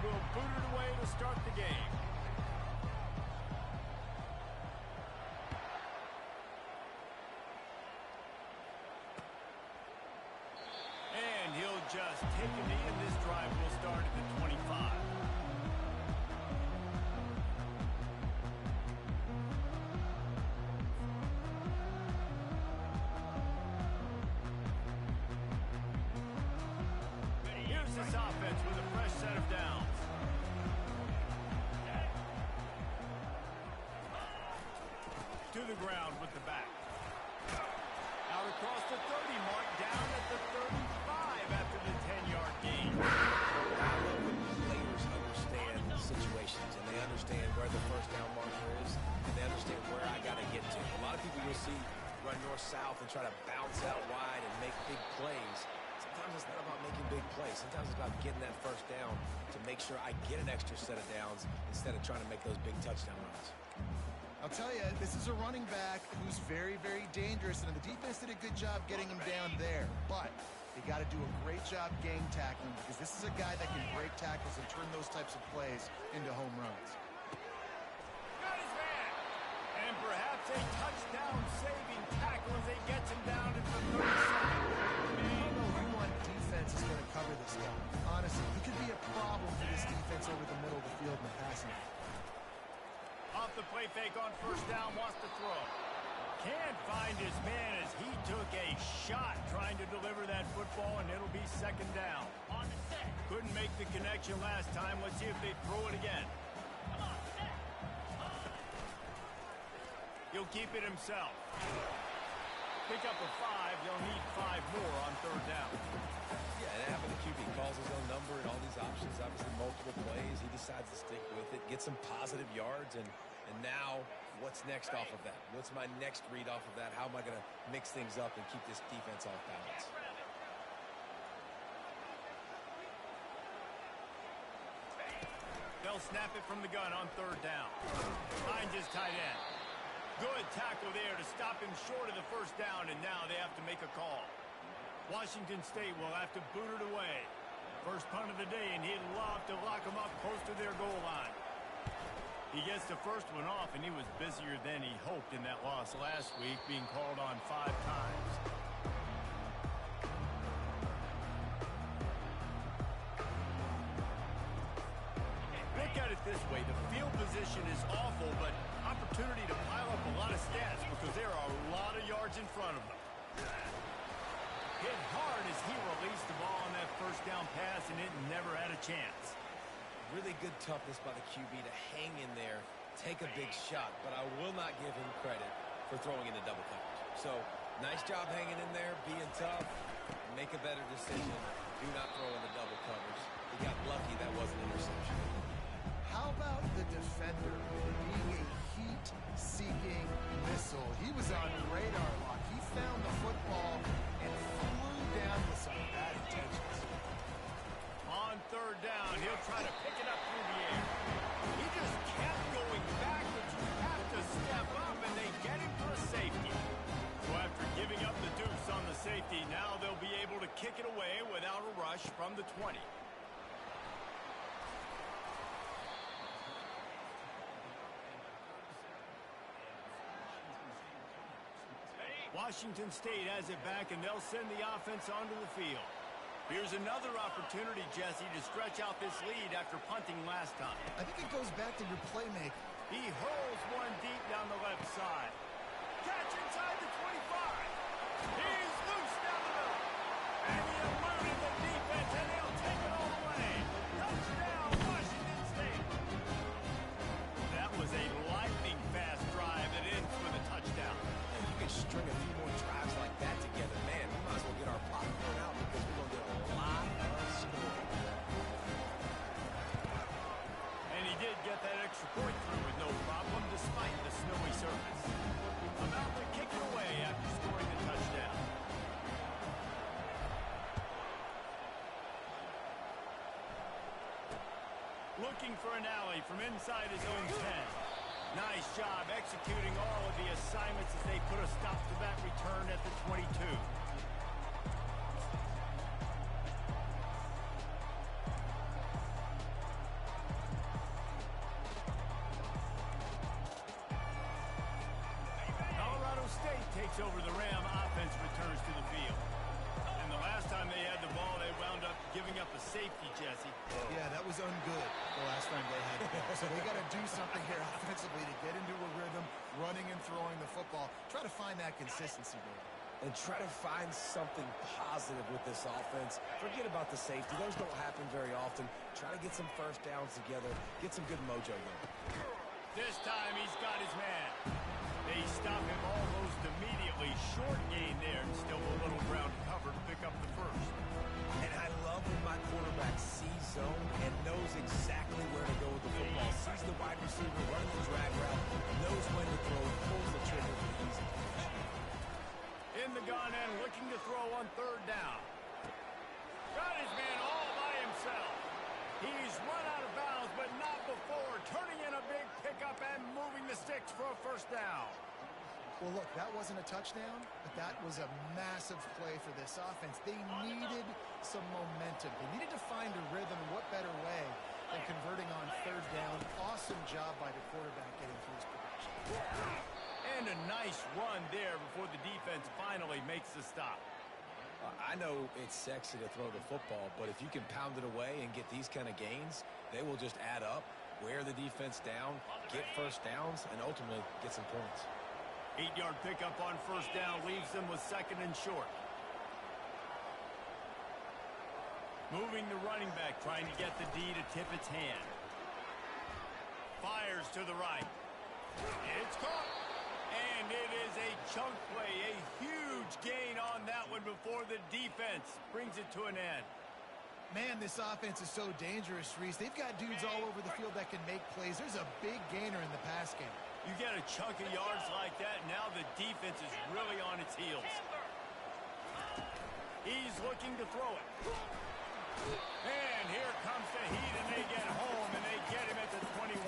will boot it away to start the game. And he'll just take a knee, and this drive will start at the 25. Here's this offense with a fresh set of downs. To the ground with the back. Out across the 30 mark, down at the 35 after the 10-yard gain. Players understand situations, and they understand where the first down marker is, and they understand where I got to get to. A lot of people you'll see run north-south and try to bounce out wide and make big plays. Sometimes it's not about making big plays. Sometimes it's about getting that first down to make sure I get an extra set of downs instead of trying to make those big touchdown runs. I'll tell you, this is a running back who's very, very dangerous, and the defense did a good job getting him down there. But they got to do a great job gang tackling, because this is a guy that can break tackles and turn those types of plays into home runs. Got his man. And perhaps a touchdown-saving tackle as they get him down at the 37. I don't know who on defense is going to cover this guy. Honestly, he could be a problem for this defense over the middle of the field in the passing game. Off the play fake on first down, wants to throw. Can't find his man as he took a shot trying to deliver that football, and it'll be second down. On the set. Couldn't make the connection last time. Let's see if they throw it again. Come on, set. He'll keep it himself. Pick up a 5. They'll need 5 more on third down. Yeah, and having the QB calls his own number and all these options, obviously multiple plays. He decides to stick with it, get some positive yards, and now what's next off of that? What's my next read off of that? How am I going to mix things up and keep this defense off balance? They'll snap it from the gun on third down. Finds his tight end. Good tackle there to stop him short of the first down, and now they have to make a call. Washington State will have to boot it away. First punt of the day, and he'd love to lock them up close to their goal line. He gets the first one off, and he was busier than he hoped in that loss last week, being called on 5 times. Look at it this way. The field position is awful, but opportunity to pile up a lot of stats because there are a lot of yards in front of them. Hit hard as he released the ball on that first down pass, and it never had a chance. Really good toughness by the QB to hang in there, take a big shot, but I will not give him credit for throwing into double coverage. So, nice job hanging in there, being tough, make a better decision, do not throw into double coverage. He got lucky that wasn't an interception. How about the defender being a heat-seeking missile? He was on radar lock. He found the football and flew down with some bad intentions. On third down, he'll try to pick it up through the air. He just kept going backwards. You have to step up, and they get him for a safety. So after giving up the deuce on the safety, now they'll be able to kick it away without a rush from the 20. Washington State has it back, and they'll send the offense onto the field. Here's another opportunity, Jesse, to stretch out this lead after punting last time. I think it goes back to your playmaking. He hurls one deep down the left side. Catch inside the 25. He's loose down the middle. And he eluded the defense, and they'll take it all away. Touchdown, Washington State. That was a lightning-fast drive that ends with a touchdown. And you can string a few more drives like that together. Man, we might as well get our popcorn out because we're going to get a lot of scoring. And he did get that extra point through with no problem despite the snowy surface. About to kick it away after scoring the touchdown. Looking for an alley from inside his own 10. Nice job executing all of the assignments as they put a stop to that return at the 22. gets over the rim, offense returns to the field. And the last time they had the ball, they wound up giving up a safety, Jesse. Yeah, that was ungood the last time they had the ball. So they got to do something here offensively to get into a rhythm, running and throwing the football. Try to find that consistency, David. And try to find something positive with this offense. Forget about the safety. Those don't happen very often. Try to get some first downs together. Get some good mojo going. This time he's got his man. They stop him almost immediately. Short gain there, and still a little ground covered. Pick up the first. And I love when my quarterback sees zone and knows exactly where to go with the football. Sees the wide receiver running the drag route, knows when to throw, pulls the trigger for the easy finish. In the gun and looking to throw on third down. Got his man all by himself. He's run out of bounds, but not before. Turning in a big pickup and moving the sticks for a first down. Well, look, that wasn't a touchdown, but that was a massive play for this offense. They needed some momentum. They needed to find a rhythm, and what better way than converting on third down. Awesome job by the quarterback getting through his production. And a nice run there before the defense finally makes the stop. I know it's sexy to throw the football, but if you can pound it away and get these kind of gains, they will just add up, wear the defense down, get first downs, and ultimately get some points. 8-yard pickup on first down leaves them with second and short. Moving the running back, trying to get the D to tip its hand. Fires to the right. It's caught. And it is a chunk play, a huge gain on that one before the defense brings it to an end. Man, this offense is so dangerous, Reese. They've got dudes all over the field that can make plays. There's a big gainer in the pass game. You get a chunk of yards like that, now the defense is really on its heels. He's looking to throw it. And here comes the heat, and they get home, and they get him at the 21.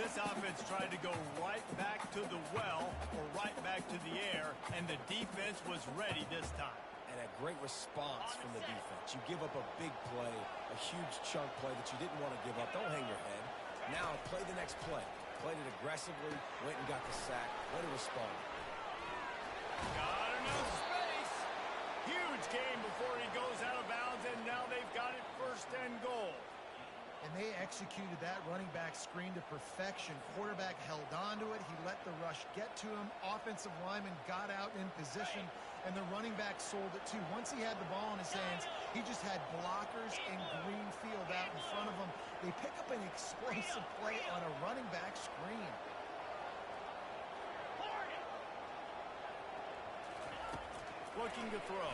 This offense tried to go right back to the well or right back to the air, and the defense was ready this time. And a great response from the defense. You give up a big play, a huge chunk play that you didn't want to give up. Don't hang your head. Now play the next play. Played it aggressively, went and got the sack. Way to respond. Got enough space. Huge gain before he goes out of bounds, and now they've got it first and goal. And they executed that running back screen to perfection. Quarterback held on to it. He let the rush get to him. Offensive lineman got out in position, and the running back sold it too. Once he had the ball in his hands, he just had blockers and green field out in front of him. They pick up an explosive play on a running back screen. Looking to throw.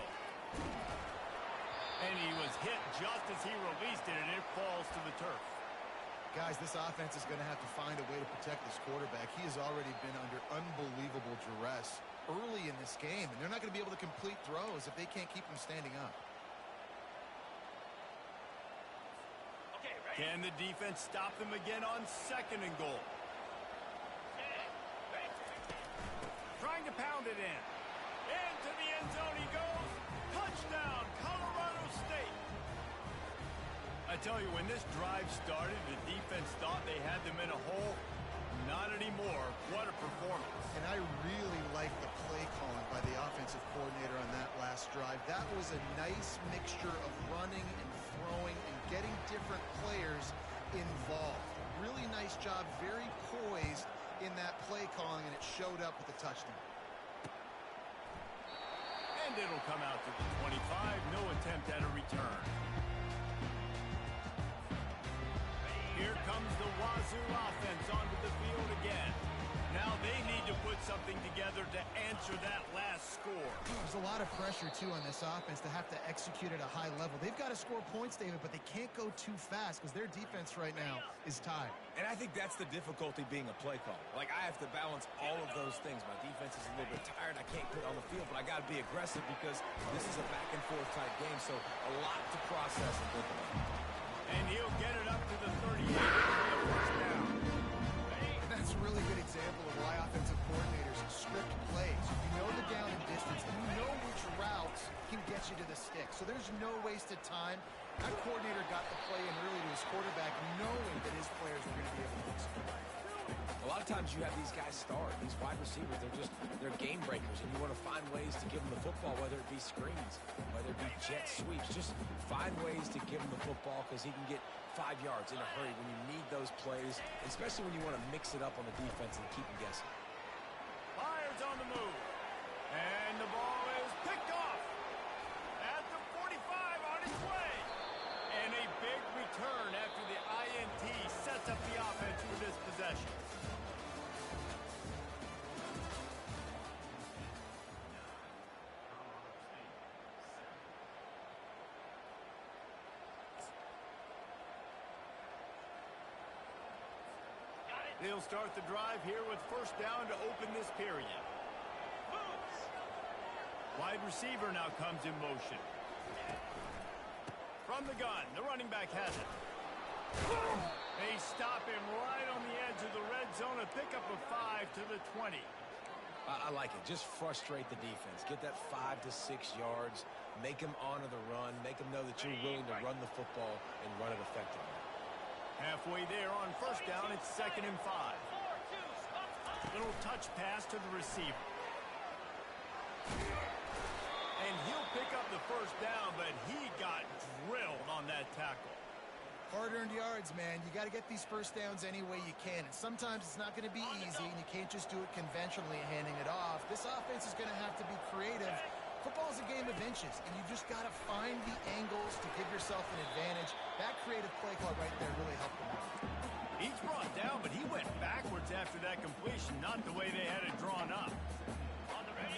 And he was hit just as he released it, and it falls to the turf. Guys, this offense is going to have to find a way to protect this quarterback. He has already been under unbelievable duress early in this game, and they're not going to be able to complete throws if they can't keep him standing up. Can the defense stop them again on second and goal? Trying to pound it in. Into the end zone he goes. Touchdown, Colorado State. I tell you, when this drive started, the defense thought they had them in a hole. Not anymore. What a performance. And I really like the play calling by the offensive coordinator on that last drive. That was a nice mixture of running and throwing and getting different players involved. Really nice job, very poised in that play calling, and it showed up with a touchdown. And it'll come out to the 25. No attempt at a return. Here comes the Wazoo offense onto the field again. Now they need to put something together to answer that last score. There's a lot of pressure, too, on this offense to have to execute at a high level. They've got to score points, David, but they can't go too fast because their defense right now is tied. And I think that's the difficulty being a play caller. Like, I have to balance all of those things. My defense is a little bit tired. I can't put it on the field, but I got to be aggressive because this is a back-and-forth type game, so a lot to process and think about. And he'll get it up to the 38 for the first down. And that's a really good example of why offensive coordinators script plays. You know the down and distance, and you know which routes can get you to the stick. So there's no wasted time. That coordinator got the play in early to his quarterback, knowing that his players were going to be able to execute. A lot of times you have these guys start. These wide receivers, they're game breakers, and you want to find ways to give them the football, whether it be screens, whether it be jet sweeps. Just find ways to give him the football because he can get 5 yards in a hurry when you need those plays, especially when you want to mix it up on the defense and keep them guessing. Fires on the move. And the ball is picked off at the 45 on its way. And a big return after the INT sets up the offense with this possession. They'll start the drive here with first down to open this period. Wide receiver now comes in motion. From the gun, the running back has it. They stop him right on the edge of the red zone, a pickup of 5 to the 20. I like it. Just frustrate the defense. Get that 5 to 6 yards. Make them honor the run. Make them know that you're willing to run the football and run it effectively. Halfway there on first down, it's 2nd and 5. Little touch pass to the receiver. And he'll pick up the first down, but he got drilled on that tackle. Hard-earned yards, man. You got to get these first downs any way you can. And sometimes it's not going to be easy, and you can't just do it conventionally handing it off. This offense is going to have to be creative. Football is a game of inches, and you just got to find the angles to give yourself an advantage. That creative play call right there really helped them out. He's brought down, but he went backwards after that completion, not the way they had it drawn up.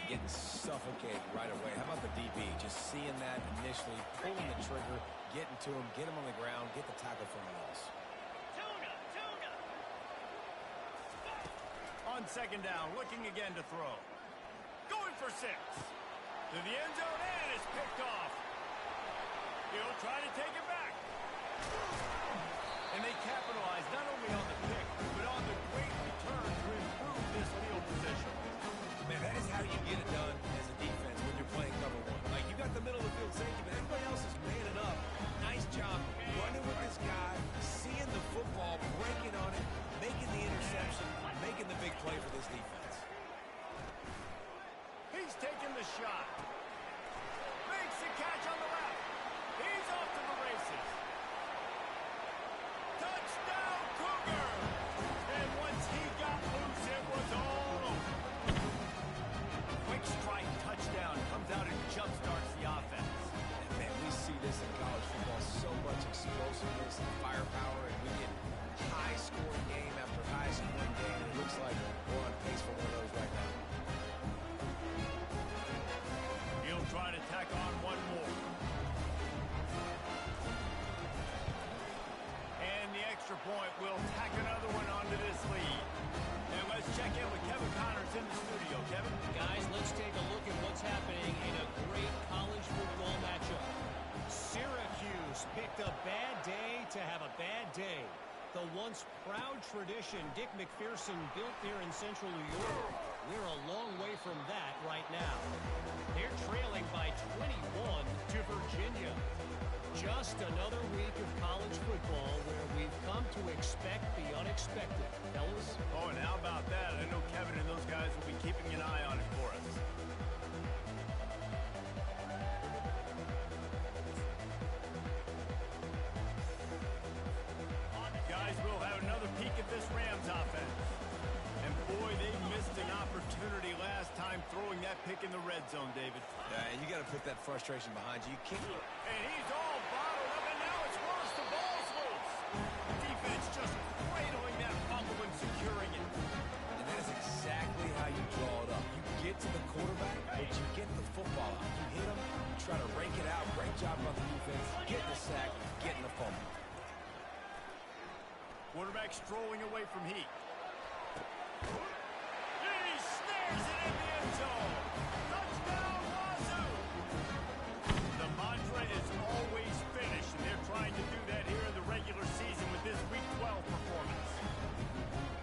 Getting suffocated right away. How about the DB? Just seeing that initially, pulling the trigger, getting to him, get him on the ground, get the tackle from the loss. On second down, looking again to throw. Going for 6. To the end zone, and it's picked off. He'll try to take it back. And they capitalize not only on the pick, but on the great return to improve this field position. Man, that is how you get it done as a defense when you're playing cover 1. Like, you got the middle of the field safety, but everybody else is manning up. Nice job running with this guy, seeing the football, breaking on it, making the interception, making the big play for this defense. He's taking the shot. Makes the catch on the left. He's off to the races. Touchdown, Cougar! And once he got loose, it was all over. Quick strike touchdown comes out and jumpstarts the offense. And man, we see this in college football, so much explosiveness and firepower, and we get high-scoring game after high-scoring game, and it looks like we're on pace for one of those right now. He'll try to tack on one more. And the extra point will tack another one onto this lead. And let's check in with Kevin Connors in the studio. Kevin? Guys, let's take a look at what's happening in a great college football matchup. Syracuse picked a bad day to have a bad day. The once proud tradition Dick McPherson built there in central New York. We're a long way from that right now. They're trailing by 21 to Virginia. Just another week of college football where we've come to expect the unexpected. Fellas? Oh, and how about that? I know Kevin and those guys will be keeping an eye on it for us. Guys, we'll have another peek at this Rams offense. And boy, they missed an opportunity last time throwing that pick in the red zone, David. Yeah, and you got to put that frustration behind you. You can't. And he's all bottled up, and now it's worse. The ball's loose. Defense just cradling that fumble and securing it. And that is exactly how you draw it up. You get to the quarterback, but you get the football out. You hit him, you try to rake it out. Great job by the defense. Getting the sack, getting the fumble. Quarterback strolling away from Heat. He snares it in the end zone. Touchdown, Wazoo! The mantra is always finish, and they're trying to do that here in the regular season with this Week 12 performance.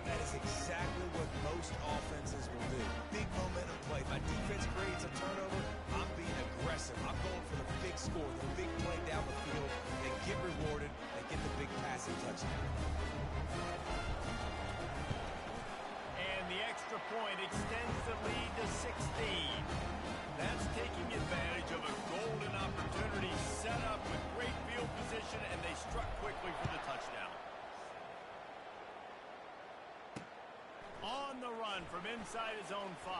That is exactly what most offenses will do. Big momentum play. My defense creates a turnover. I'm being aggressive. I'm going for the big score, the big play down the field. They get rewarded. They get the big passing touchdown. inside his own 5.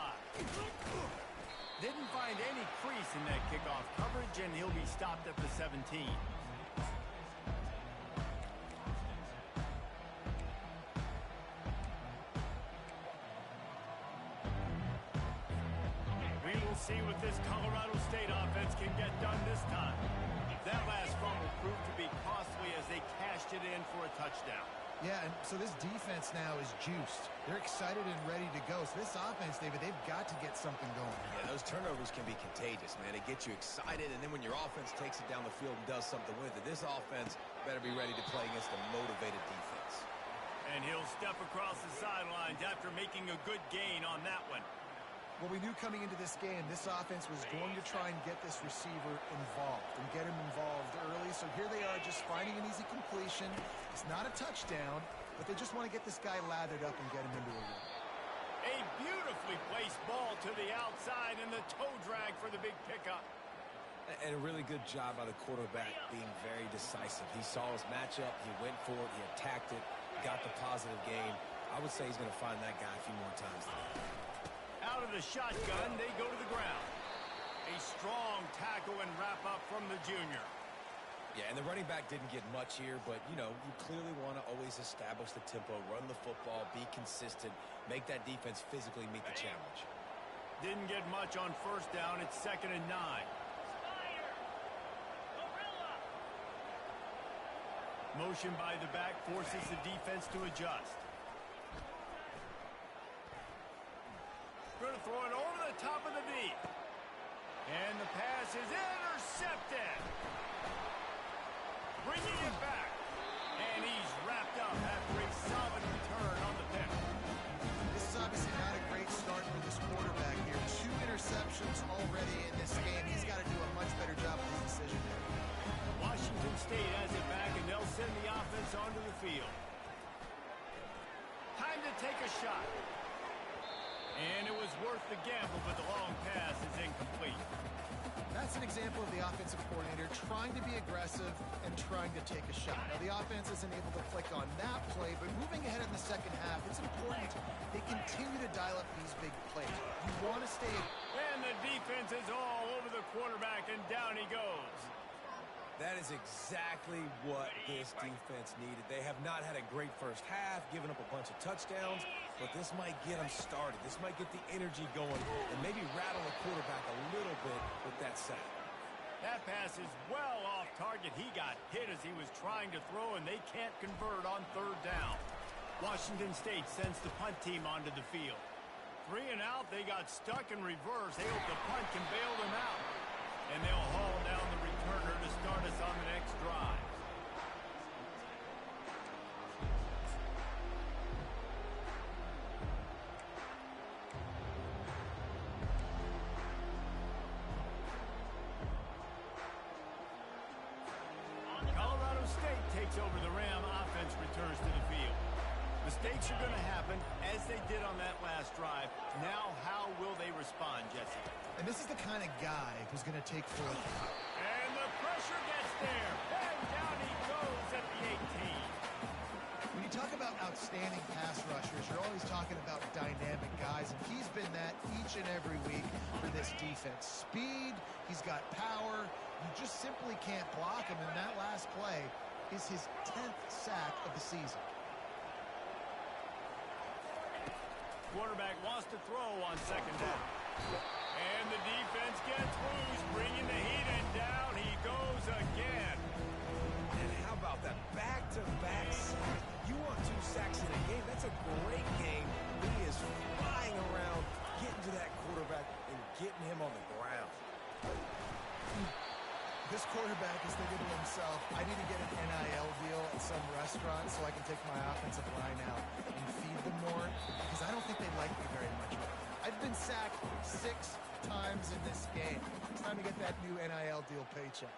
Didn't find any crease in that kickoff coverage, and he'll be stopped at the 17. We will see what this Colorado State offense can get done this time. That last fumble proved to be costly as they cashed it in for a touchdown. Yeah, and so this defense now is juiced. They're excited and ready to go. So this offense, David, they've got to get something going. Yeah, those turnovers can be contagious, man. They get you excited, and then when your offense takes it down the field and does something with it, this offense better be ready to play against a motivated defense. And he'll step across the sidelines after making a good gain on that one. Well, we knew coming into this game, this offense was going to try and get this receiver involved and get him involved early. So here they are just finding an easy completion. It's not a touchdown, but they just want to get this guy lathered up and get him into a run. A beautifully placed ball to the outside and the toe drag for the big pickup. And a really good job by the quarterback being very decisive. He saw his matchup, he went for it, he attacked it, got the positive gain. I would say he's going to find that guy a few more times today. Out of the shotgun, they go to the ground. A strong tackle and wrap up from the junior. Yeah, and the running back didn't get much here, but, you know, you clearly want to always establish the tempo, run the football, be consistent, make that defense physically meet the challenge. Didn't get much on first down. It's 2nd and 9. Motion by the back forces the defense to adjust. Going to throw it over the top of the deep. And the pass is intercepted. Bringing it back. And he's wrapped up after a solid return on the pick. This is obviously not a great start for this quarterback here. 2 interceptions already in this game. He's got to do a much better job with his decision making. Washington State has it back, and they'll send the offense onto the field. Time to take a shot. And it was worth the gamble, but the long pass is incomplete. That's an example of the offensive coordinator trying to be aggressive and trying to take a shot. Now, the offense isn't able to click on that play, but moving ahead in the second half, it's important they continue to dial up these big plays. You want to stay... And the defense is all over the quarterback, and down he goes. That is exactly what this defense needed. They have not had a great first half, giving up a bunch of touchdowns, but this might get them started. This might get the energy going and maybe rattle the quarterback a little bit with that sack. That pass is well off target. He got hit as he was trying to throw, and they can't convert on 3rd down. Washington State sends the punt team onto the field. 3 and out, they got stuck in reverse. They hope the punt can bail them out. And they'll haul down the returner to start us on the next drive. Colorado State takes over the Ram. Offense returns to the field. Mistakes are going to happen, as they did on that last drive. Now, how will they respond, Jesse? And this is the kind of guy who's going to take full... And the pressure gets there. And down he goes at the 18. When you talk about outstanding pass rushers, you're always talking about dynamic guys, and he's been that each and every week for this defense. Speed, he's got power. You just simply can't block him, and that last play is his 10th sack of the season. Quarterback wants to throw on 2nd down. And the defense gets loose, bringing the heat, and down he goes again. And how about that back-to-back sack? You want 2 sacks in a game, that's a great game. He is flying around, getting to that quarterback and getting him on the ground. This quarterback is thinking to himself, I need to get an NIL deal at some restaurant so I can take my offensive line out and feed them more, because I don't think they like me very much right now. I've been sacked 6 times in this game. It's time to get that new NIL deal paycheck.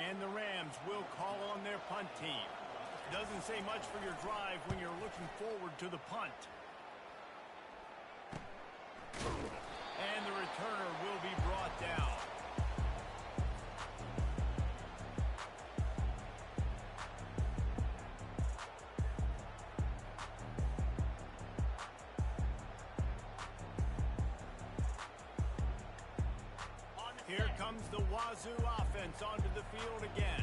And the Rams will call on their punt team. Doesn't say much for your drive when you're looking forward to the punt. And the returner will be brought down. comes the Wazoo offense onto the field again.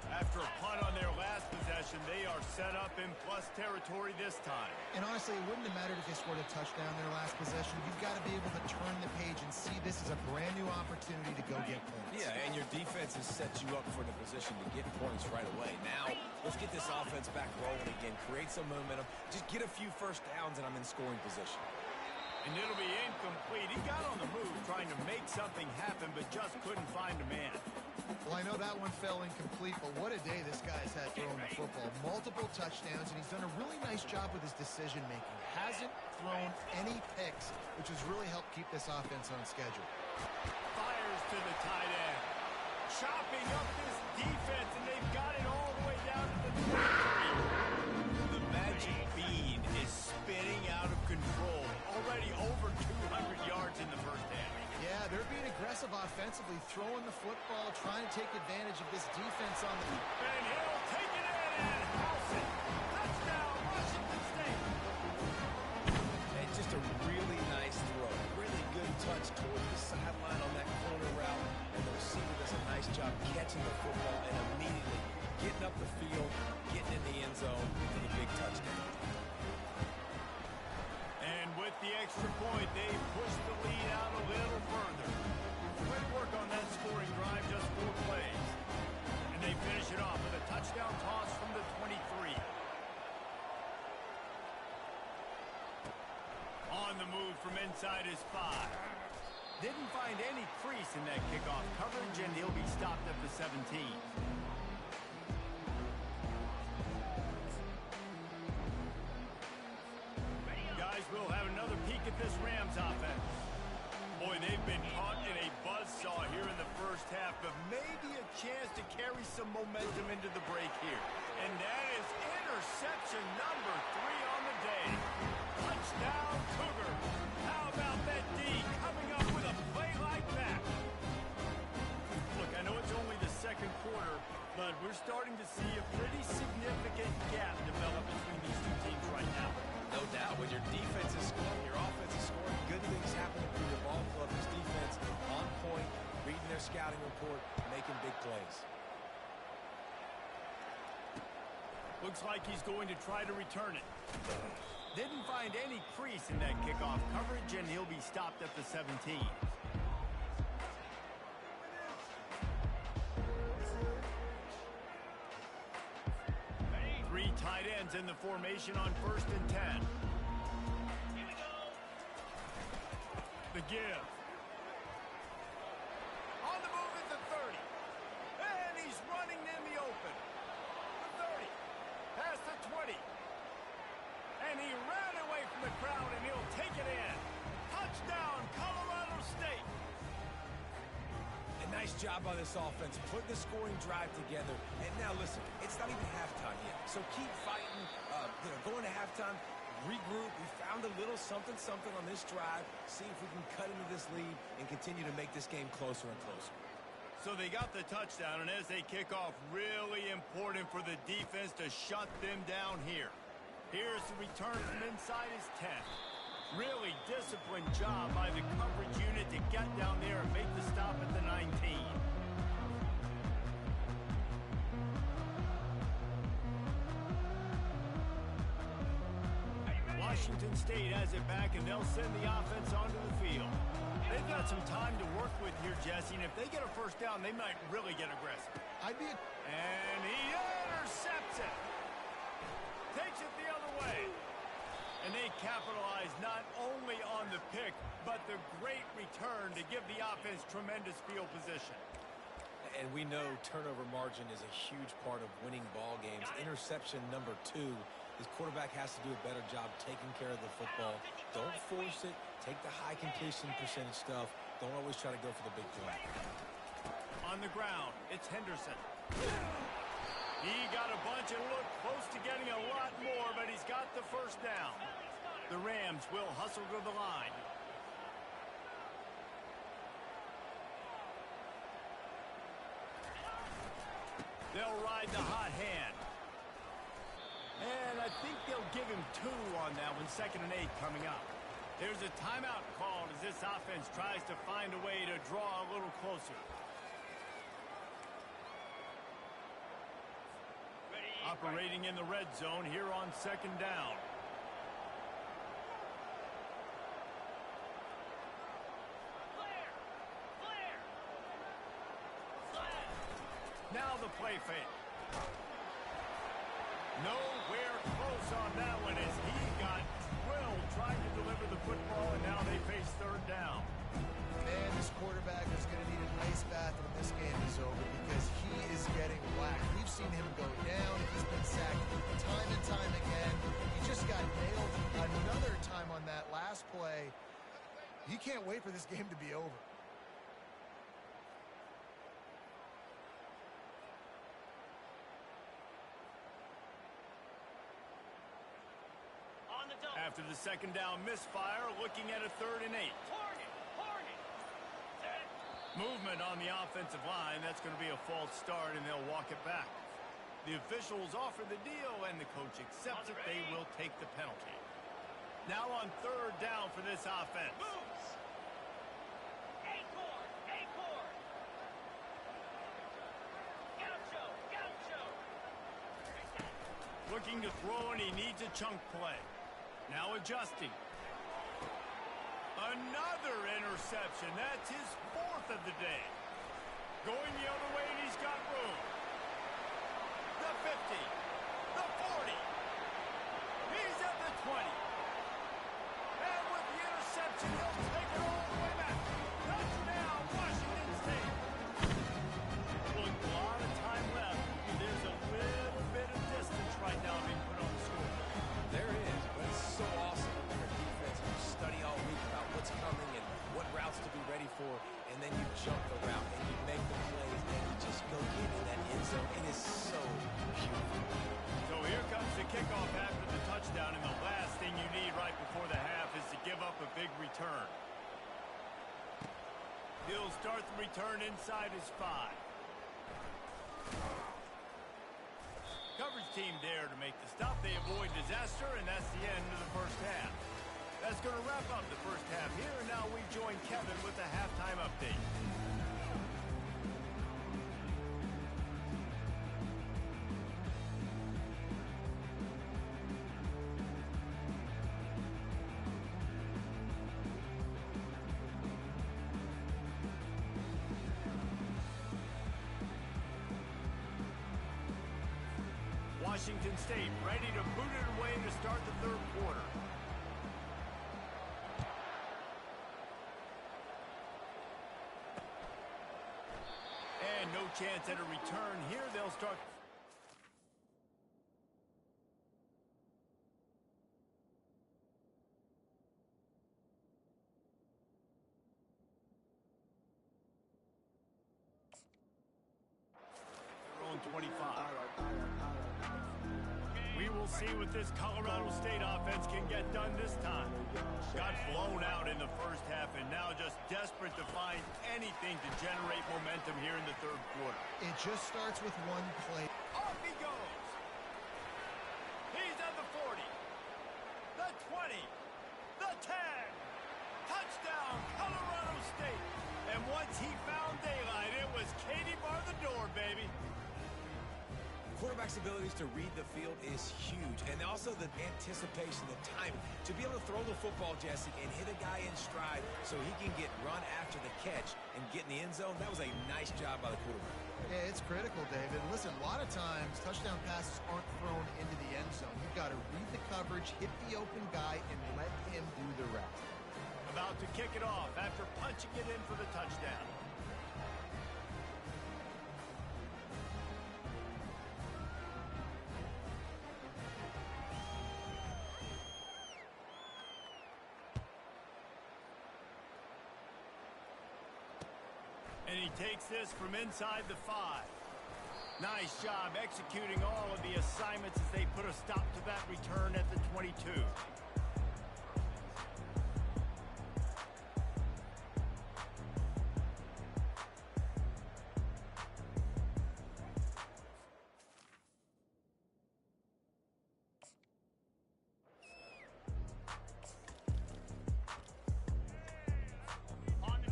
After a punt on their last possession, they are set up in plus territory this time. And honestly, it wouldn't have mattered if they scored a touchdown their last possession. You've got to be able to turn the page and see this as a brand new opportunity to go get points. Yeah, and your defense has set you up for the position to get points right away. Now, let's get this offense back rolling again, create some momentum, just get a few first downs, and I'm in scoring position. And it'll be incomplete. He got on the move trying to make something happen, but just couldn't find a man. Well, I know that one fell incomplete, but what a day this guy's had throwing the football. Multiple touchdowns, and he's done a really nice job with his decision-making. Hasn't thrown any picks, which has really helped keep this offense on schedule. Fires to the tight end. Chopping up this defense, and they've got it all the way down to the 33. The magic bean is spinning out of control. Already over 200 yards in the first half. Yeah, they're being aggressive offensively, throwing the football, trying to take advantage of this defense on the... And he'll take it in and house it. Touchdown, Washington State. And just a really nice throw. Really good touch toward the sideline on that corner route. And the receiver does a nice job catching the football and immediately getting up the field, getting in the end zone for the big touchdown. And with the extra point, they push the lead out a little further. Quick work on that scoring drive, just 4 plays. And they finish it off with a touchdown toss from the 23. On the move from inside his 5. Didn't find any crease in that kickoff coverage, and he'll be stopped at the 17. We'll have another peek at this Rams offense. Boy, they've been caught in a buzzsaw here in the first half, but maybe a chance to carry some momentum into the break here. And that is interception number 3 on the day. Touchdown, Cougar. How about that D coming up with a play like that? Look, I know it's only the second quarter, but we're starting to see a pretty significant gap develop between these two teams right now. No doubt, when your defense is scoring, your offense is scoring, good things happening through your ball club. This defense on point, reading their scouting report, making big plays. Looks like he's going to try to return it. Didn't find any crease in that kickoff coverage, and he'll be stopped at the 17. 3 tight ends in the formation on 1st and 10. Here we go. The give. On the move at the 30. And he's running in the open. The 30. Past the 20. And he ran away from the crowd, and he'll take it in. Touchdown, Colorado State. A nice job by this offense, putting the scoring drive together. And now, listen, it's not even halftime yet. So keep fighting, going to halftime, regroup. We found a little something on this drive. See if we can cut into this lead and continue to make this game closer and closer. So they got the touchdown, and as they kick off, really important for the defense to shut them down here. Here's the return from inside his 10. Really disciplined job by the coverage unit to get down there and make the stop at the 19. Washington State has it back, and they'll send the offense onto the field. They've got some time to work with here, Jesse, and if they get a first down, they might really get aggressive. And he intercepts it. Takes it the other way. And they capitalize not only on the pick, but the great return to give the offense tremendous field position. And we know turnover margin is a huge part of winning ball games. Interception number 2. His quarterback has to do a better job taking care of the football. Don't force it. Take the high completion percentage stuff. Don't always try to go for the big play. On the ground, it's Henderson. He got a bunch and looked close to getting a lot more, but he's got the first down. The Rams will hustle to the line. They'll ride the hot hand. And I think they'll give him 2 on that one, 2nd and 8 coming up. There's a timeout called as this offense tries to find a way to draw a little closer. Operating in the red zone here on second down. Now the play fake. Nowhere close on that one as he got drilled trying to deliver the football, and now they face third down. Man, this quarterback is going to need an ice bath when this game is over because he is getting whacked. We've seen him go down. He's been sacked time and time again. He just got nailed another time on that last play. He can't wait for this game to be over. After the second down misfire, looking at a 3rd and 8. Movement on the offensive line. That's going to be a false start, and they'll walk it back. The officials offer the deal, and the coach accepts it. They will take the penalty. Now on 3rd down for this offense. Looking to throw, and he needs a chunk play. Now adjusting. Another interception. That's his 4th of the day. Going the other way, and he's got room. The 50. The 40. He's at the 20. And with the interception, he'll take it all the way back. Touchdown, Washington State. Well, a lot of time left. There's a little bit of distance right now being put on the score. There is, but it's so awesome when your defense, you study all week about what's coming and what routes to be ready for, and then you jump the route and you make the plays and you just go get in that end zone. It is so beautiful. So here comes the kickoff after the touchdown, and the last thing you need right before the half is to give up a big return. He'll start the return inside his 5. Coverage team there to make the stop. They avoid disaster, and that's the end of the first half. That's going to wrap up the first half here, and now we join Kevin with the halftime update. Washington State ready to boot it away to start the 3rd quarter. And no chance at a return here. They'll start. They're on 25. We will see what this Colorado State offense can get done this time. Got blown out in the first half and now just desperate to find anything to generate momentum here in the 3rd quarter. It just starts with one play. Off he goes. He's at the 40. The 20. The 10. Touchdown, Colorado State. And once he found daylight, it was Katie bar the door, baby. Quarterback's abilities to read the field is huge, and also the anticipation, the timing. To be able to throw the football, Jesse, and hit a guy in stride so he can get run after the catch and get in the end zone, that was a nice job by the quarterback. Yeah, it's critical, David. Listen, a lot of times touchdown passes aren't thrown into the end zone. You've got to read the coverage, hit the open guy, and let him do the rest. About to kick it off after punching it in for the touchdown. And he takes this from inside the 5. Nice job executing all of the assignments as they put a stop to that return at the 22.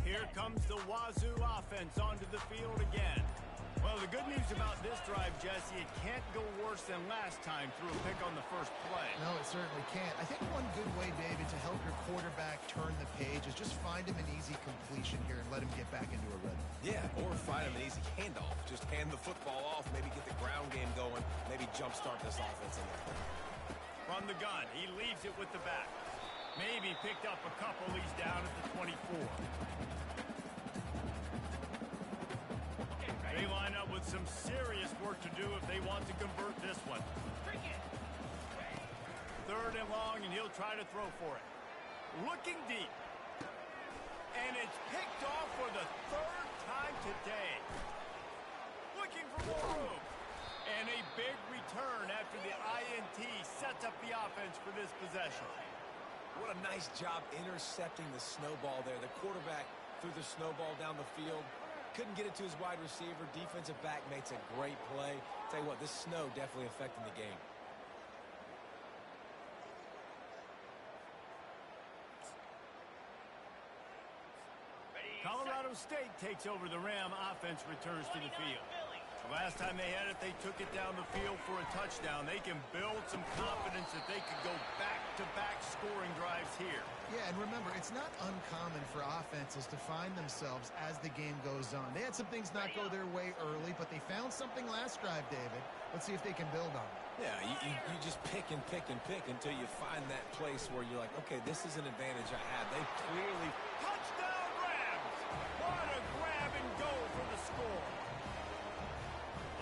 Here comes the Wazoo offense onto the field again. Well, Well, the good news about this drive, Jesse, it can't go worse than last time through a pick on the first play. No, it certainly can't. I think one good way, David, to help your quarterback turn the page is just find him an easy completion here and let him get back into a rhythm. Yeah, or find him an easy handoff. Just hand the football off, maybe get the ground game going, maybe jumpstart this offense in there. From the gun, he leaves it with the back. Maybe picked up a couple. He's down at the 24. They line up with some serious work to do if they want to convert this one. Third and long, and he'll try to throw for it. Looking deep. And it's picked off for the third time today. Looking for more room. And a big return after the INT sets up the offense for this possession. What a nice job intercepting the snowball there. The quarterback threw the snowball down the field. Couldn't get it to his wide receiver. Defensive back makes a great play. Tell you what, this snow definitely affecting the game. Colorado State takes over the Ram. Offense returns to the field. The last time they had it, they took it down the field for a touchdown. They can build some confidence that they could go back-to-back scoring drives here. Yeah, and remember, it's not uncommon for offenses to find themselves as the game goes on. They had some things not go their way early, but they found something last drive, David. Let's see if they can build on it. Yeah, you just pick and pick and pick until you find that place where you're like, okay, this is an advantage I have. They clearly... Touchdown Rams! What a grab and go for the score.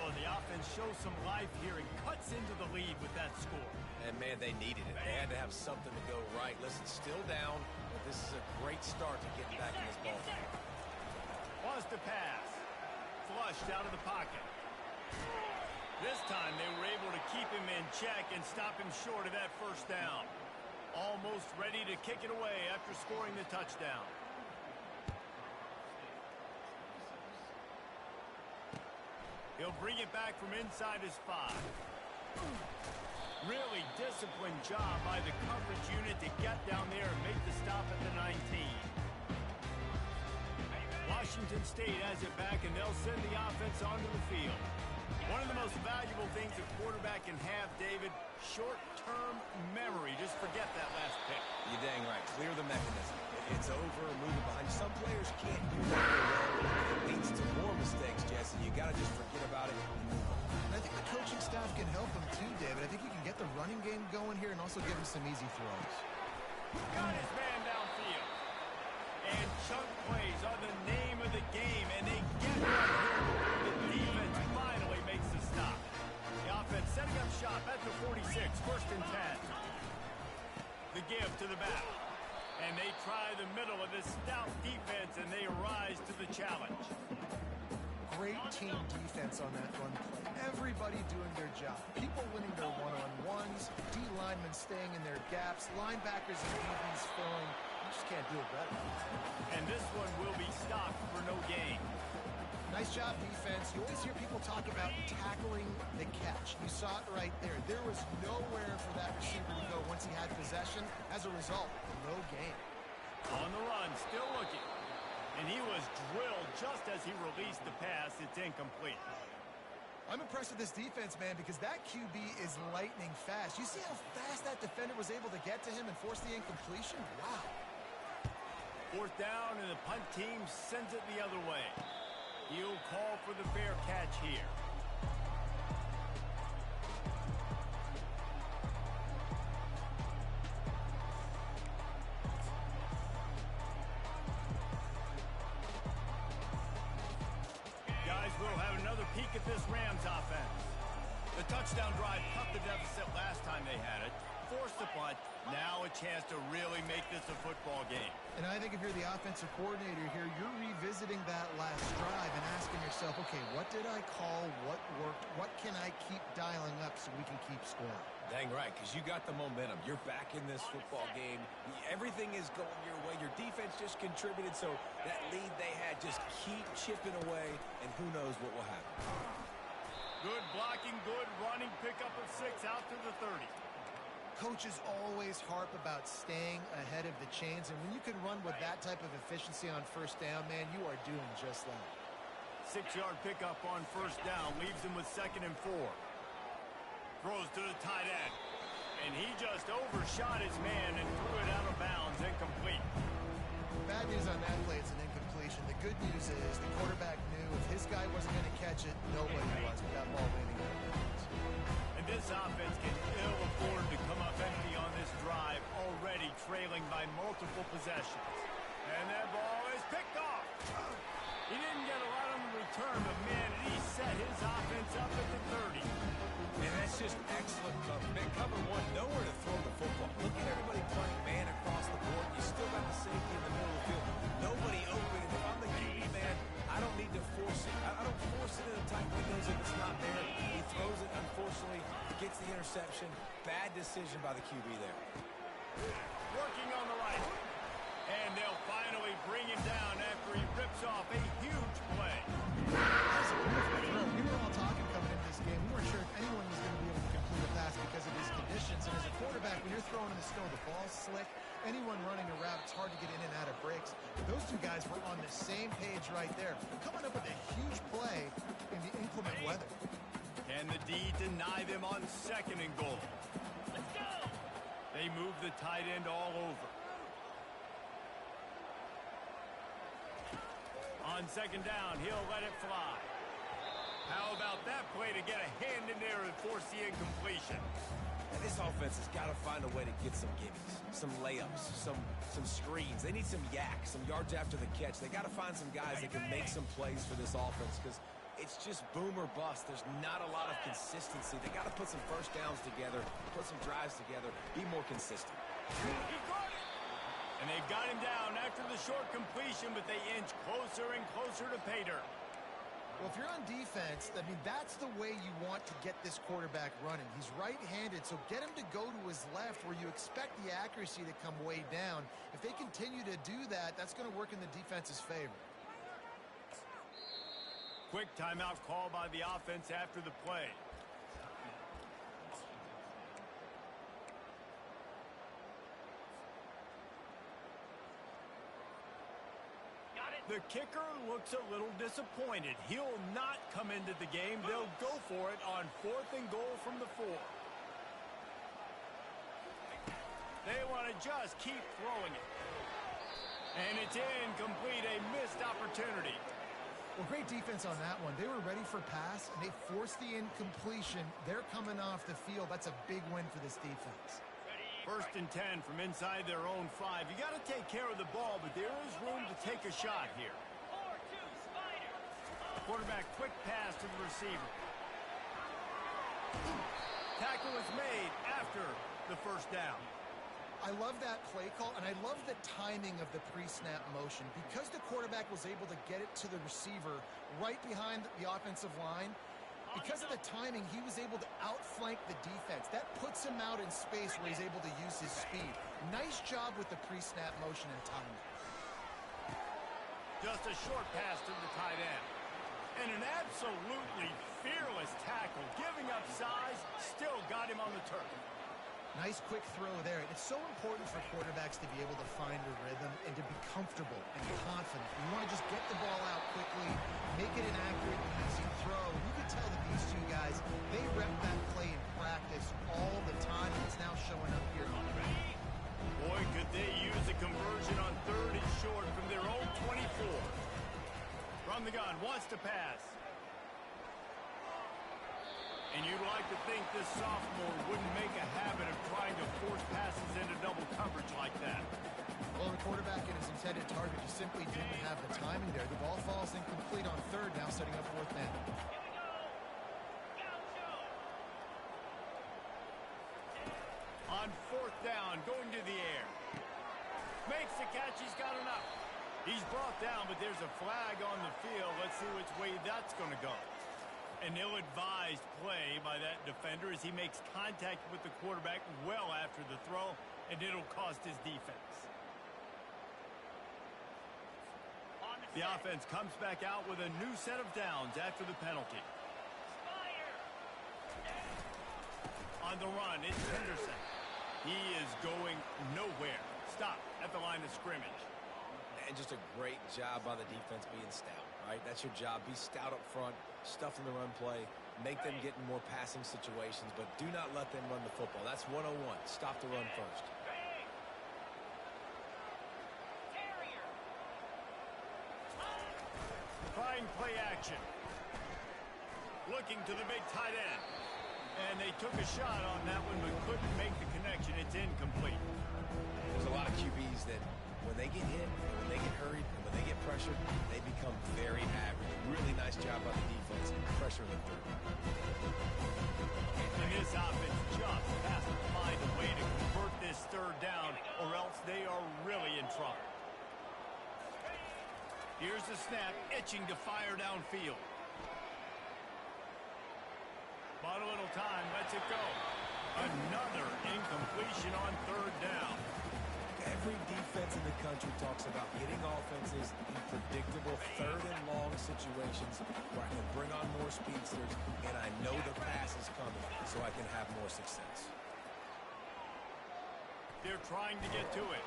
Oh, the offense shows some life here and cuts into the lead with that score. And, man, they needed it. They had to have something to go right. Listen, still down, but this is a great start to getting back in this ball game. Wants to pass. Flushed out of the pocket. This time they were able to keep him in check and stop him short of that first down. Almost ready to kick it away after scoring the touchdown. He'll bring it back from inside his 5. Really disciplined job by the coverage unit to get down there and make the stop at the 19. Washington State has it back, and they'll send the offense onto the field. One of the most valuable things a quarterback can have, David, short-term memory. Just forget that last pick. You're dang right. Clear the mechanism. It's over, moving behind. Some players can't do that very well. It leads to more mistakes, Jesse. You got to just forget about it and move on. And I think the coaching staff can help him too, David. I think he can get the running game going here and also give him some easy throws. Got his man downfield. And chunk plays are the name of the game, and they get right here. The defense finally makes the stop. The offense setting up shop at the 46, first and 10. The give to the back. And they try the middle of this stout defense, and they rise to the challenge. Great team defense on that run play. Everybody doing their job. People winning their one-on-ones, D-linemen staying in their gaps, linebackers and DBs filling. You just can't do it better. And this one will be stopped for no gain. Nice job, defense. You always hear people talk about tackling the catch. You saw it right there. There was nowhere for that receiver to go once he had possession. As a result, no gain. On the run, still looking. And he was drilled just as he released the pass. It's incomplete. I'm impressed with this defense, man, because that QB is lightning fast. You see how fast that defender was able to get to him and force the incompletion? Wow. Fourth down, and the punt team sends it the other way. He'll call for the fair catch here. Guys, we'll have another peek at this Rams offense. The touchdown drive cut the deficit last time they had it. Forced the punt. Now a chance to really make this a football game. And I think if you're the offensive coordinator here, you're revisiting that last drive and asking yourself, okay, what did I call? What worked? What can I keep dialing up so we can keep scoring? Dang right, because you got the momentum. You're back in this football game. Everything is going your way. Your defense just contributed, so that lead they had, just keep chipping away, and who knows what will happen. Good blocking, good running, pickup of 6 out to the 30. Coaches always harp about staying ahead of the chains, and when you can run with that type of efficiency on first down, man, you are doing just that. 6-yard pickup on first down leaves him with 2nd and 4. Throws to the tight end. And he just overshot his man and threw it out of bounds, incomplete. Bad news on that play, it's an incompletion. The good news is the quarterback knew if his guy wasn't going to catch it, nobody was with that ball landing out of bounds. And this offense can ill afford to come up empty on this drive, already trailing by multiple possessions. And that ball is picked off. He didn't get a lot on the return, but man, he set his offense up at the 30. And that's just excellent cover. Man, cover one, nowhere to throw the football. Look at everybody playing man across the board. You still got the safety in the middle of the field. Nobody open. And if I'm the QB, man, I don't need to force it. I don't force it in the tight windows if it's not there. He throws it, unfortunately, gets the interception. Bad decision by the QB there. Working on the right. And they'll finally bring him down after he rips off a huge play. That's a wonderful throw. We were all talking coming into this game. We weren't sure if anyone was going to be able to complete a pass because of these conditions. And as a quarterback, when you're throwing in the snow, the ball's slick. Anyone running a route, it's hard to get in and out of breaks. But those two guys were on the same page right there, coming up with a huge play in the inclement weather. Can the D deny them on 2nd and goal? Let's go! They move the tight end all over. On 2nd down, he'll let it fly. How about that play to get a hand in there and force the incompletion? And this offense has got to find a way to get some gimmies, some layups, some screens. They need some yak, some yards after the catch. They got to find some guys that can make some plays for this offense because it's just boom or bust. There's not a lot of consistency. They got to put some first downs together, put some drives together, be more consistent. He caught it! And they've got him down after the short completion, but they inch closer and closer to pay dirt. Well, if you're on defense, I mean, that's the way you want to get this quarterback running. He's right-handed, so get him to go to his left where you expect the accuracy to come way down. If they continue to do that, that's going to work in the defense's favor. Quick timeout call by the offense after the play. The kicker looks a little disappointed. He'll not come into the game. They'll go for it on 4th and goal from the 4. They want to just keep throwing it. And it's incomplete, a missed opportunity. Well, great defense on that one. They were ready for pass, and they forced the incompletion. They're coming off the field. That's a big win for this defense. 1st and 10 from inside their own 5. You got to take care of the ball, but there is room to take a shot here. Quarterback quick pass to the receiver. Tackle is made after the first down. I love that play call, and I love the timing of the pre-snap motion. Because the quarterback was able to get it to the receiver right behind the offensive line, because of the timing, he was able to outflank the defense. That puts him out in space where he's able to use his speed. Nice job with the pre-snap motion and timing. Just a short pass to the tight end. And an absolutely fearless tackle. Giving up size, still got him on the turf. Nice quick throw there. It's so important for quarterbacks to be able to find a rhythm and to be comfortable and confident. You want to just get the ball out quickly, make it an accurate, easy throw. You can tell that these two guys, they rep that play in practice all the time, and it's now showing up here on the ground. Boy, could they use a conversion on 3rd and short from their own 24. From the gun, wants to pass. And you'd like to think this sophomore wouldn't make a habit of trying to force passes into double coverage like that. Well, the quarterback and his intended target just simply didn't have the timing there. The ball falls incomplete on 3rd, now setting up 4th down. On 4th down, going to the air. Makes the catch, he's got enough. He's brought down, but there's a flag on the field. Let's see which way that's going to go. An ill-advised play by that defender as he makes contact with the quarterback well after the throw, and it'll cost his defense. The offense comes back out with a new set of downs after the penalty. On the run, it's Henderson. He is going nowhere. Stop at the line of scrimmage. And just a great job by the defense being stout. right? That's your job. Be stout up front, stuff in the run play, make them get in more passing situations, but do not let them run the football. That's 101. Stop the run first. Trying play action. Looking to the big tight end. And they took a shot on that one, but couldn't make the connection. It's incomplete. There's a lot of QBs that when they get hit, and when they get hurried, and when they get pressured, they become very average. Really nice job by the defense, pressuring the third. And this offense just has to find a way to convert this third down, or else they are really in trouble. Here's the snap, itching to fire downfield. But a little time, lets it go. Another incompletion on third down. Every defense in the country talks about getting offenses in predictable third and long situations where I can bring on more speedsters and I know the pass is coming so I can have more success. They're trying to get to it.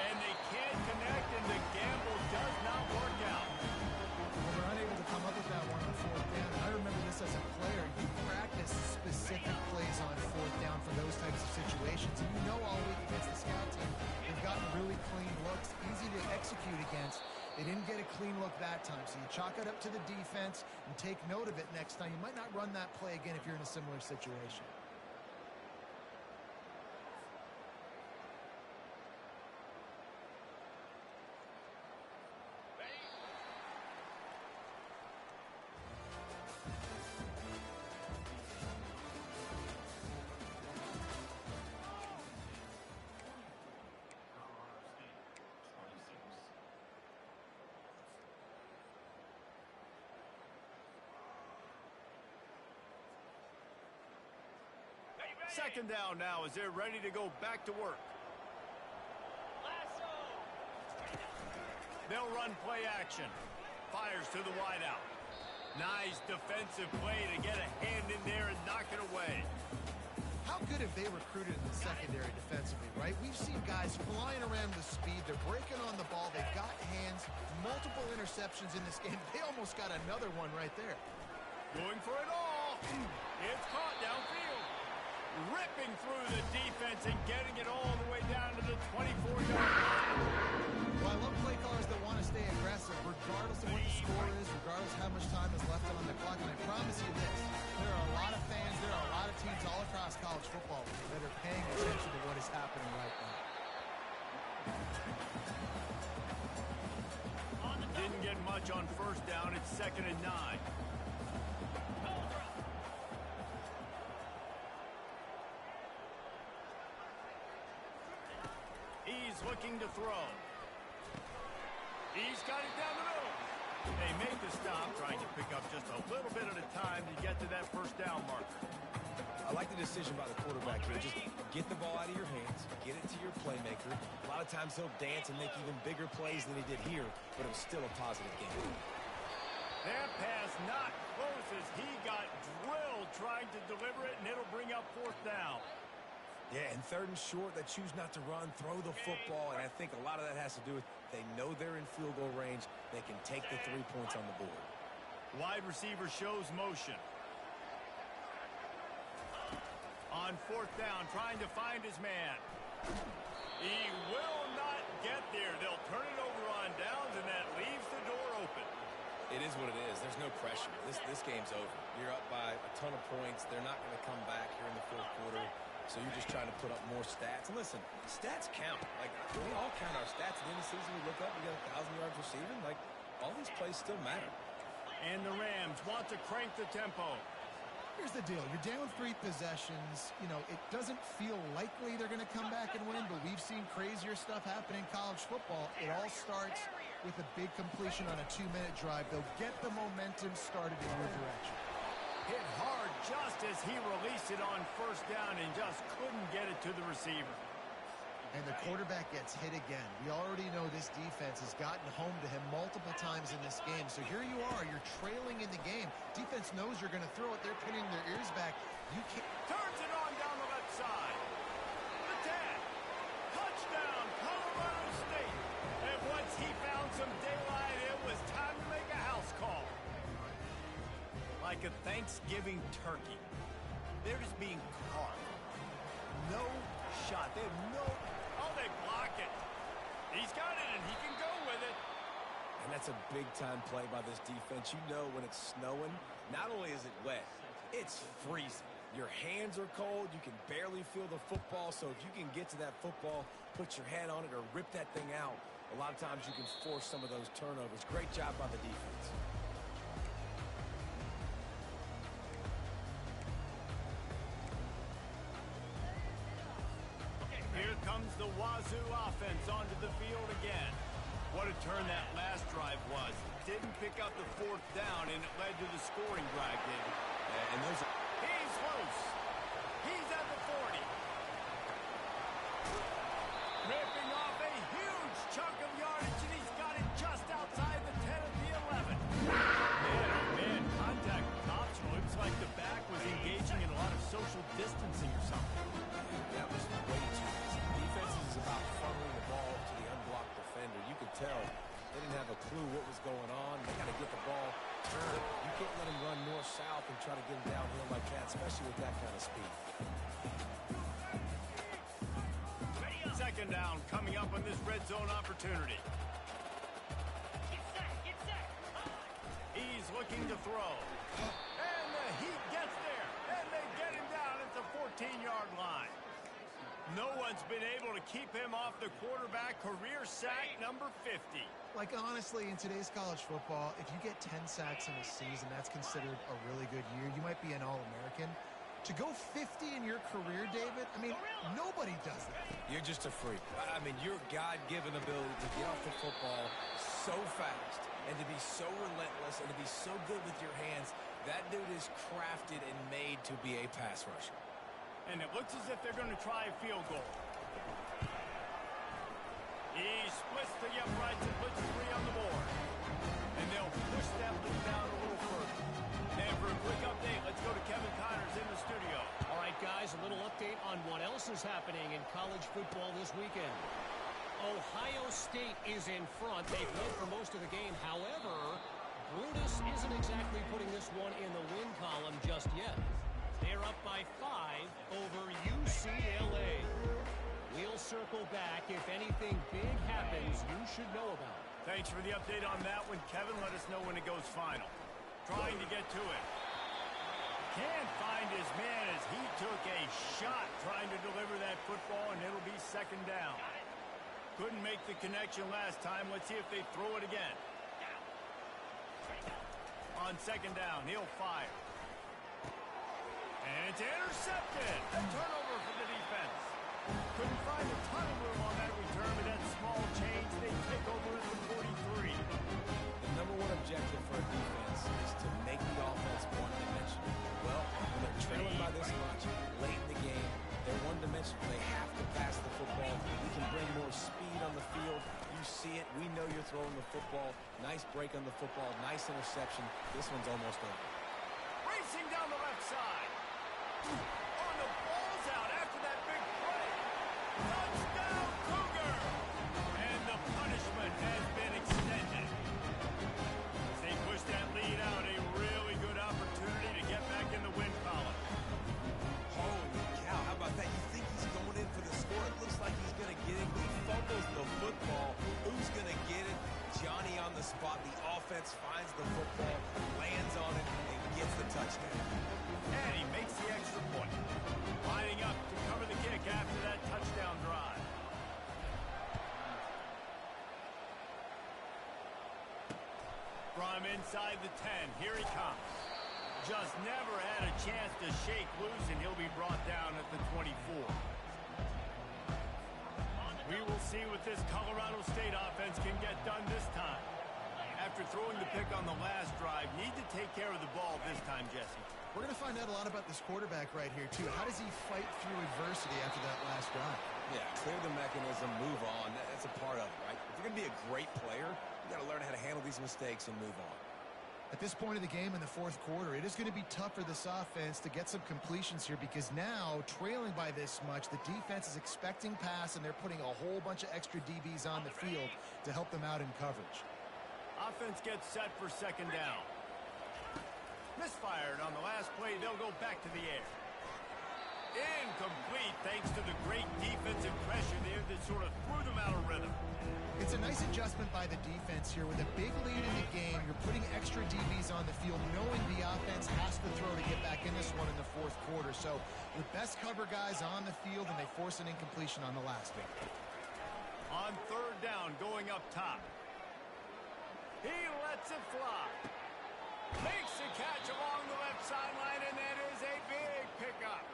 And they can't connect, and the gamble does not work out. Well, they're unable to come up with that one on fourth down. I remember this as a player. You practice specific plays on fourth down for those types of situations. And you know all week against the scout team, they've gotten really clean looks, easy to execute against. They didn't get a clean look that time. So you chalk it up to the defense and take note of it next time. You might not run that play again if you're in a similar situation. Second down now as they're ready to go back to work. They'll run play action. Fires to the wideout. Nice defensive play to get a hand in there and knock it away. How good have they recruited in the secondary defensively, right? We've seen guys flying around with speed. They're breaking on the ball. They've got hands. Multiple interceptions in this game. They almost got another one right there. Going for it all. It's caught downfield. Ripping through the defense and getting it all the way down to the 24-yard line. Well, I love play callers that want to stay aggressive, regardless of what the score is, regardless of how much time is left on the clock. And I promise you this, there are a lot of fans, there are a lot of teams all across college football that are paying attention to what is happening right now. Didn't get much on first down. It's 2nd and 9. He's looking to throw. He's got it down the middle. They make the stop, trying to pick up just a little bit at a time to get to that first down marker. I like the decision by the quarterback here. Just get the ball out of your hands, get it to your playmaker. A lot of times he'll dance and make even bigger plays than he did here, but it was still a positive game. That pass not close as he got drilled trying to deliver it, and it'll bring up fourth down. Yeah, and 3rd and short, they choose not to run, throw the football, and I think a lot of that has to do with they know they're in field goal range. They can take the 3 points on the board. Wide receiver shows motion. On fourth down, trying to find his man. He will not get there. They'll turn it over on downs, and that leaves the door open. It is what it is. There's no pressure. This game's over. You're up by a ton of points. They're not going to come back here in the 4th quarter. So you're just trying to put up more stats. And listen, stats count. Like, we all count our stats. At the end of the season, we look up, we got 1,000 yards receiving. Like, all these plays still matter. And the Rams want to crank the tempo. Here's the deal. You're down 3 possessions. You know, it doesn't feel likely they're going to come back and win, but we've seen crazier stuff happen in college football. It all starts with a big completion on a 2-minute drive. They'll get the momentum started in your direction. Hit hard just as he released it on first down and just couldn't get it to the receiver. And the quarterback gets hit again. We already know this defense has gotten home to him multiple times in this game. So here you are, you're trailing in the game. Defense knows you're going to throw it. They're pinning their ears back. You can't. Turns it on down the left side. The tag. Touchdown, Colorado State. And once he found some daylight, it was time to make a like a Thanksgiving turkey. They're just being carved. No shot. They have no... Oh, they block it. He's got it, and he can go with it. And that's a big-time play by this defense. You know when it's snowing, not only is it wet, it's freezing. Your hands are cold. You can barely feel the football. So if you can get to that football, put your hand on it, or rip that thing out, a lot of times you can force some of those turnovers. Great job by the defense. Here comes the Wazoo offense onto the field again. What a turn that last drive was. Didn't pick up the fourth down, and it led to the scoring drive, David. And those... He's loose. He's at the 40. Ripping off a huge chunk of yardage, and he's got it just outside the 10 of the 11. Man, oh man, contact was optional. It was like the back was engaging in a lot of social distancing or something. That was way too easy. Defense is about funneling the ball to the unblocked defender. You could tell they didn't have a clue what was going on. They got to get the ball turned. You can't let him run north-south and try to get him downhill like that, especially with that kind of speed. Second down coming up on this red zone opportunity. He's looking to throw. And the Heat gets there. And they get him down at the 14-yard line. No one's been able to keep him off the quarterback. Career sack number 50. Like, honestly, in today's college football, if you get 10 sacks in a season, that's considered a really good year. You might be an All-American. To go 50 in your career, David, I mean, nobody does that. You're just a freak. I mean, your God-given ability to get off the football so fast and to be so relentless and to be so good with your hands, that dude is crafted and made to be a pass rusher. And it looks as if they're going to try a field goal. He splits to the uprights and puts 3 on the board. And they'll push that lead down a little further. And for a quick update, let's go to Kevin Connors in the studio. All right, guys, a little update on what else is happening in college football this weekend. Ohio State is in front. They've led for most of the game. However, Brutus isn't exactly putting this one in the win column just yet. They're up by 5 over UCLA. We'll circle back. If anything big happens, you should know about it. Thanks for the update on that one, Kevin. Let us know when it goes final. Trying to get to it. Can't find his man as he took a shot trying to deliver that football, and it'll be second down. Couldn't make the connection last time. Let's see if they throw it again. On second down, he'll fire. And it's intercepted. A turnover for the defense. Couldn't find a ton of room on that return, but that small change, they take over at the 43. The number one objective for a defense is to make the offense one-dimensional. Well, when they're trailing by this much, late in the game, they're one-dimensional. They have to pass the football. You can bring more speed on the field. You see it. We know you're throwing the football. Nice break on the football. Nice interception. This one's almost over. Racing down the left side. Oh, the ball's out after that big play. Touchdown, Cougar! And the punishment has been extended. As they push that lead out, a really good opportunity to get back in the win column. Holy cow, how about that? You think he's going in for the score. It looks like he's going to get it. He fumbles the football. Who's going to get it? Johnny on the spot. The offense finds the football, lands on it, and gets the touchdown. And he makes the extra point. Lining up to cover the kick after that touchdown drive. From inside the 10, here he comes. Just never had a chance to shake loose, and he'll be brought down at the 24. We will see what this Colorado State offense can get done this time. After throwing the pick on the last drive, need to take care of the ball this time, Jesse. We're going to find out a lot about this quarterback right here, too. How does he fight through adversity after that last drive? Yeah, clear the mechanism, move on. That's a part of it, right? If you're going to be a great player, you got to learn how to handle these mistakes and move on. At this point of the game in the fourth quarter, it is going to be tough for this offense to get some completions here because now, trailing by this much, the defense is expecting pass, and they're putting a whole bunch of extra DBs on the field to help them out in coverage. Offense gets set for second down. Misfired on the last play. They'll go back to the air. Incomplete thanks to the great defensive pressure there that sort of threw them out of rhythm. It's a nice adjustment by the defense here. With a big lead in the game, you're putting extra DBs on the field, knowing the offense has to throw to get back in this one in the fourth quarter. So your best cover guys on the field, and they force an incompletion on the last one. On third down, going up top. He lets it fly. Makes a catch along the left sideline, and that is a big pickup.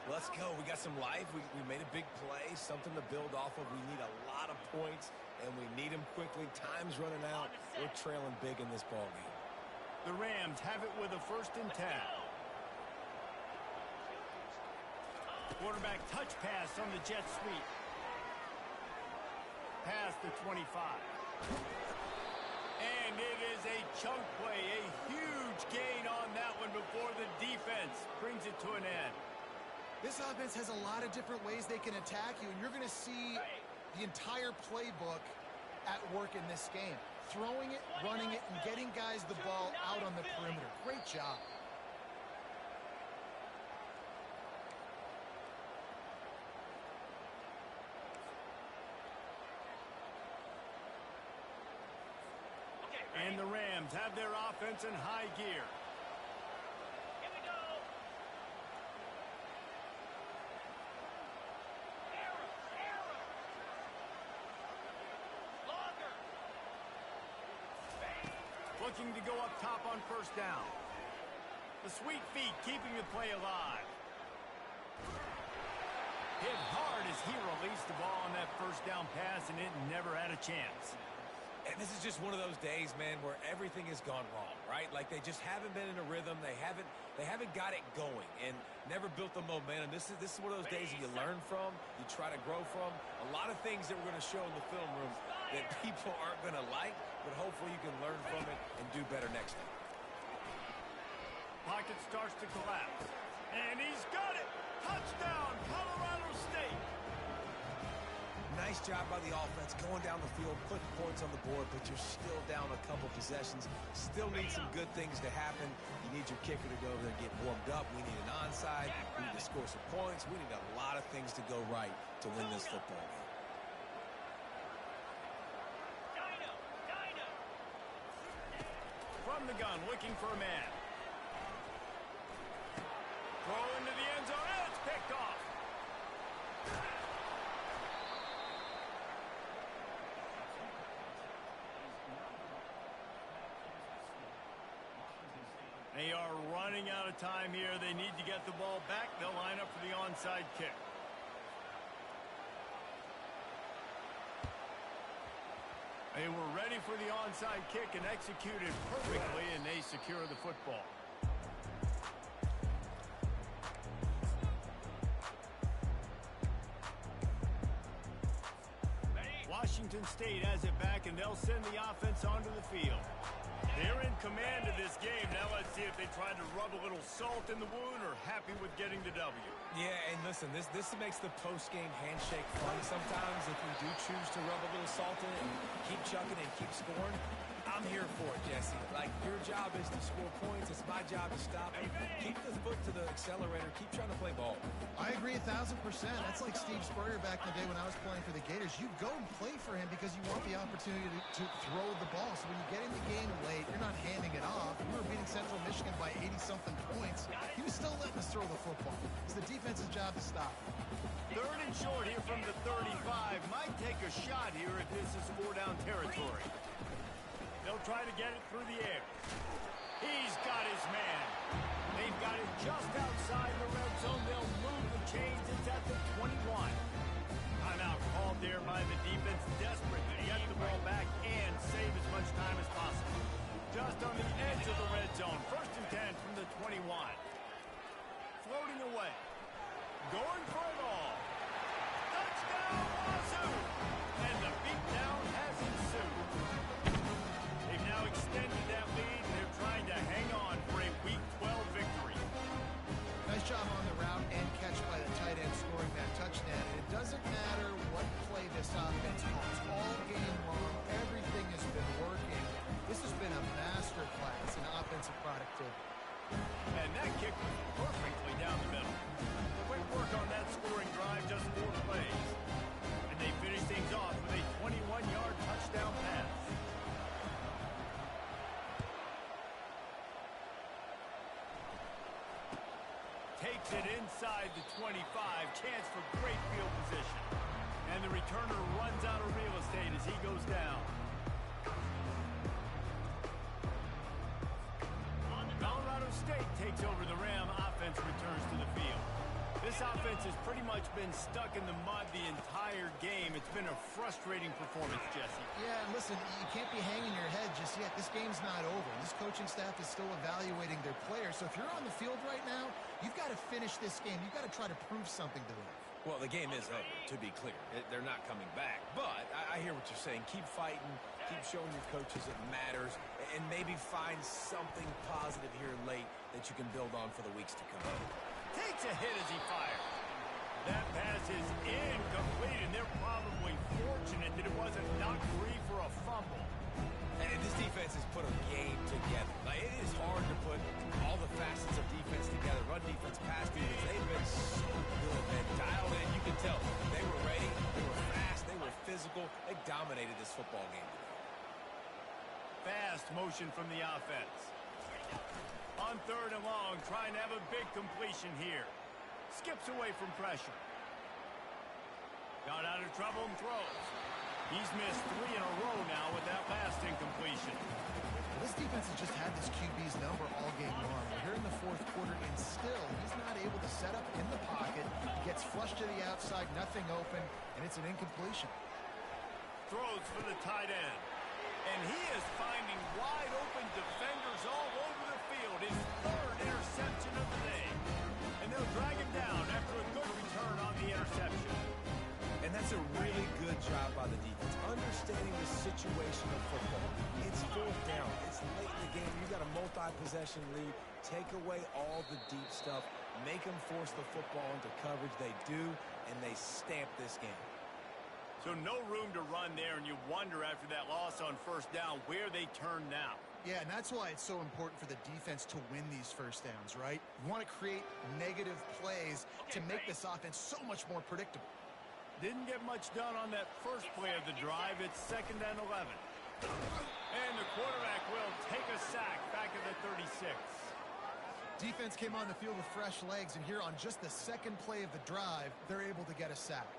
Let's go. We got some life. We made a big play, something to build off of. We need a lot of points, and we need them quickly. Time's running out. We're trailing big in this ballgame. The Rams have it with a 1st and 10. Quarterback touch pass on the jet sweep. Past the 25. And it is a chunk play, a huge gain on that one before the defense brings it to an end. This offense has a lot of different ways they can attack you, and you're going to see the entire playbook at work in this game. Throwing it, running it, and getting guys the ball out on the perimeter. Great job. And the Rams have their offense in high gear. Here we go. Error. Longer. Looking to go up top on 1st down. The sweet feet keeping the play alive. Hit hard as he released the ball on that 1st down pass, and it never had a chance. And this is just one of those days, man, where everything has gone wrong, right? Like they just haven't been in a rhythm. They haven't got it going and never built the momentum. This is one of those days that you learn from, you try to grow from. A lot of things that we're going to show in the film room that people aren't going to like, but hopefully you can learn from it and do better next time. Pocket starts to collapse. And he's got it! Touchdown, Colorado State! Nice job by the offense going down the field, putting points on the board, but you're still down a couple possessions. Still need some good things to happen. You need your kicker to go over there and get warmed up. We need an onside. We need to score some points. We need a lot of things to go right to win this football game. From the gun, looking for a man. Throw into the end zone, and it's picked off. They are running out of time here. They need to get the ball back. They'll line up for the onside kick. They were ready for the onside kick and executed perfectly, and they secure the football. Washington State has it back, and they'll send the offense onto the field. They're in command of this game. Now let's see if they try to rub a little salt in the wound or happy with getting the W. Yeah, and listen, this makes the post-game handshake fun sometimes if we do choose to rub a little salt in it and keep chucking and keep scoring. I'm here for it, Jesse. Like, your job is to score points. It's my job to stop it. Keep the foot to the accelerator. Keep trying to play ball. I agree 1,000%. That's like Steve Spurrier back in the day when I was playing for the Gators. You go and play for him because you want the opportunity to throw the ball. So when you get in the game late, you're not handing it off. We were beating Central Michigan by 80-something points. He was still letting us throw the football. It's the defense's job to stop. 3rd and short here from the 35. Might take a shot here if this is 4-down territory. They'll try to get it through the air. He's got his man. They've got it just outside the red zone. They'll move the chains. It's at the 21. Timeout called there by the defense, desperate to get the ball back and save as much time as possible. Just on the edge of the red zone. 1st and 10 from the 21. Floating away. Going for it all. Touchdown, Wazoo! And the beatdown has ensued. They've now extended that lead, and they're trying to hang on for a Week 12 victory. Nice job on the route and catch by the tight end scoring that touchdown. And it doesn't matter what play this offense calls. All game long, Fakes it inside the 25. Chance for great field position. And the returner runs out of real estate as he goes down. Colorado State takes over the Ram. Offense returns to the field. This offense has pretty much been stuck in the mud the entire game. It's been a frustrating performance, Jesse. Yeah, and listen, you can't be hanging your head just yet. This game's not over. This coaching staff is still evaluating their players. So if you're on the field right now, you've got to finish this game. You've got to try to prove something to them. Well, the game is over, to be clear. They're not coming back. But I hear what you're saying. Keep fighting. Keep showing your coaches it matters. And maybe find something positive here late that you can build on for the weeks to come. Takes a hit as he fires. That pass is incomplete, and they're probably fortunate that it wasn't knocked free for a fumble. And this defense has put a game together. Like, it is hard to put all the facets of defense together. Run defense, pass defense. They've been so good, man. Dialed in, you can tell. They were ready. They were fast. They were physical. They dominated this football game today. Fast motion from the offense. On 3rd and long, trying to have a big completion here. Skips away from pressure. Got out of trouble and throws. He's missed 3 in a row now with that last incompletion. Well, this defense has just had this QB's number all game long. We're here in the 4th quarter, and still he's not able to set up in the pocket. He gets flushed to the outside, nothing open, and it's an incompletion. Throws for the tight end. And he is finding wide open defenders all over the field. His 3rd interception of the day. And they'll drag him down after a good return on the interception. And that's a really good job by the defense. Understanding the situation of football. It's 4th down. It's late in the game. You got a multi-possession lead. Take away all the deep stuff. Make them force the football into coverage. They do, and they stamp this game. So no room to run there, and you wonder after that loss on 1st down where they turn now. Yeah, and that's why it's so important for the defense to win these 1st downs, right? You want to create negative plays to make this offense so much more predictable. Didn't get much done on that first play of the drive. It's 2nd and 11. And the quarterback will take a sack back at the 36. Defense came on the field with fresh legs, and here on just the 2nd play of the drive, they're able to get a sack.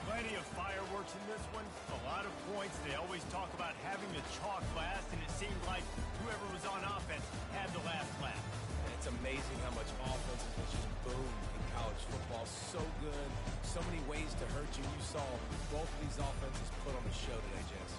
Plenty of fireworks in this one. A lot of points. They always talk about having the chalk last, and it seemed like whoever was on offense had the last laugh. And it's amazing how much offense has just boomed in college football. So good. So many ways to hurt you. You saw both of these offenses put on the show today, Jess.